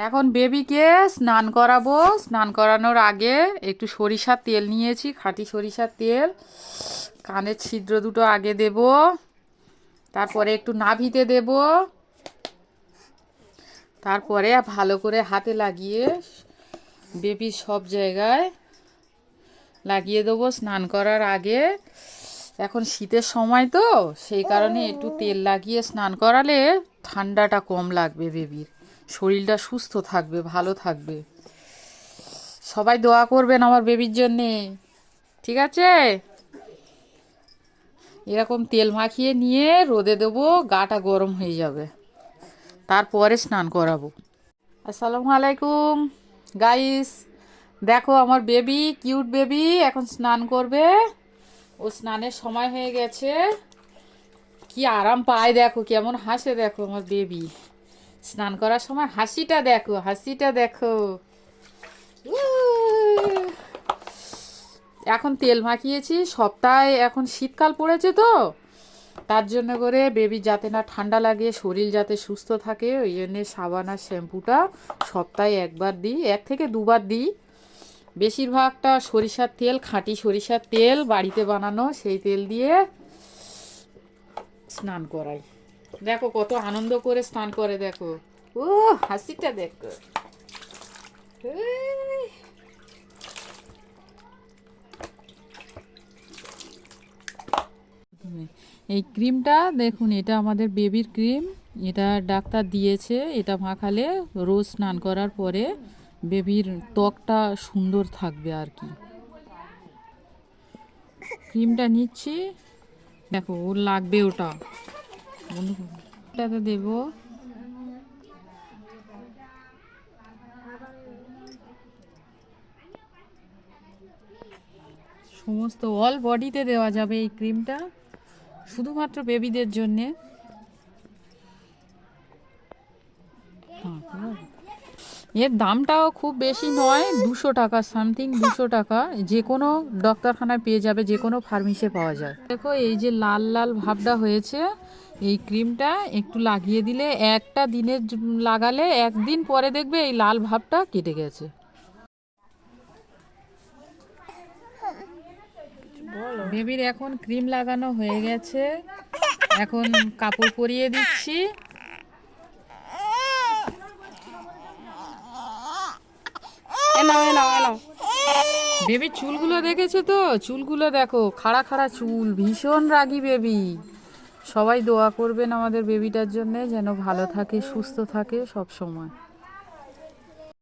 এখন বেবিকে স্নান করাবো। স্নান করানোর আগে একটু সরিষার তেল নিয়েছি, খাঁটি সরিষার তেল। কানের ছিদ্র দুটো আগে দেব, তারপরে একটু নাভিতে দেব, তারপরে ভালো করে হাতে লাগিয়ে বেবির সব জায়গায় লাগিয়ে দেবো স্নান করার আগে। এখন শীতের সময় তো, সেই কারণে একটু তেল লাগিয়ে স্নান করালে ঠান্ডাটা কম লাগবে, বেবির শরীরটা সুস্থ থাকবে, ভালো থাকবে। সবাই দোয়া করবেন আমার বেবির জন্যে, ঠিক আছে? এরকম তেল মাখিয়ে নিয়ে রোদে দেবো, গাটা গরম হয়ে যাবে, তারপরে স্নান করাবো। আসসালামু আলাইকুম গাইস, দেখো আমার বেবি, কিউট বেবি এখন স্নান করবে। ও স্নানের সময় হয়ে গেছে। কি আরাম পায় দেখো, কেমন হাসে দেখো আমার বেবি স্নান করার সময়। হাসিটা দেখো, হাসিটা দেখো। এখন তেল মাখিয়েছি সপ্তাহে, এখন শীতকাল পড়েছে তো, তার জন্য করে বেবি যাতে না ঠান্ডা লাগে, শরীর যাতে সুস্থ থাকে, ওই জন্যে সাবান আর শ্যাম্পুটা সপ্তাহে একবার দিই, 1 থেকে 2 বার দিই। বেশিরভাগটা সরিষার তেল, খাঁটি সরিষার তেল বাড়িতে বানানো, সেই তেল দিয়ে স্নান করাই। দেখো কত আনন্দ করে স্নান করে, দেখো ও হাসিটা দেখো। এই ক্রিমটা দেখুন, এটা আমাদের বেবির ক্রিম। এটা ডাক্তার দিয়েছে, এটা মাখালে রোজ স্নান করার পরে বেবির ত্বকটা সুন্দর থাকবে আর কি। ক্রিমটা নিচ্ছি, দেখো ওর লাগবে ওটা, ওটাতে দেবো। সমস্ত অল বডিতে দেওয়া যাবে এই ক্রিমটা, শুধুমাত্র বেবিদের জন্যে। এর দামটাও খুব বেশি নয়, 200 টাকা সামথিং, 200 টাকা। যে কোনো ডক্টরখানায় পেয়ে যাবে, যে কোনো ফার্মেসিতে পাওয়া যায়। দেখো এই যে লাল লাল ভাবটা হয়েছে, এই ক্রিমটা একটু লাগিয়ে দিলে, একটা দিনের লাগালে 1 দিন পরে দেখবে এই লাল ভাবটা কেটে গেছে। বেবির এখন ক্রিম লাগানো হয়ে গেছে, এখন কাপড় পরিয়ে দিচ্ছি। বেবির চুলগুলো দেখেছো তো? চুলগুলো দেখো, খাড়া খাড়া চুল, ভীষণ রাগী বেবি। সবাই দোয়া করবেন আমাদের বেবিটার জন্য, যেন ভালো থাকে, সুস্থ থাকে সব সময়।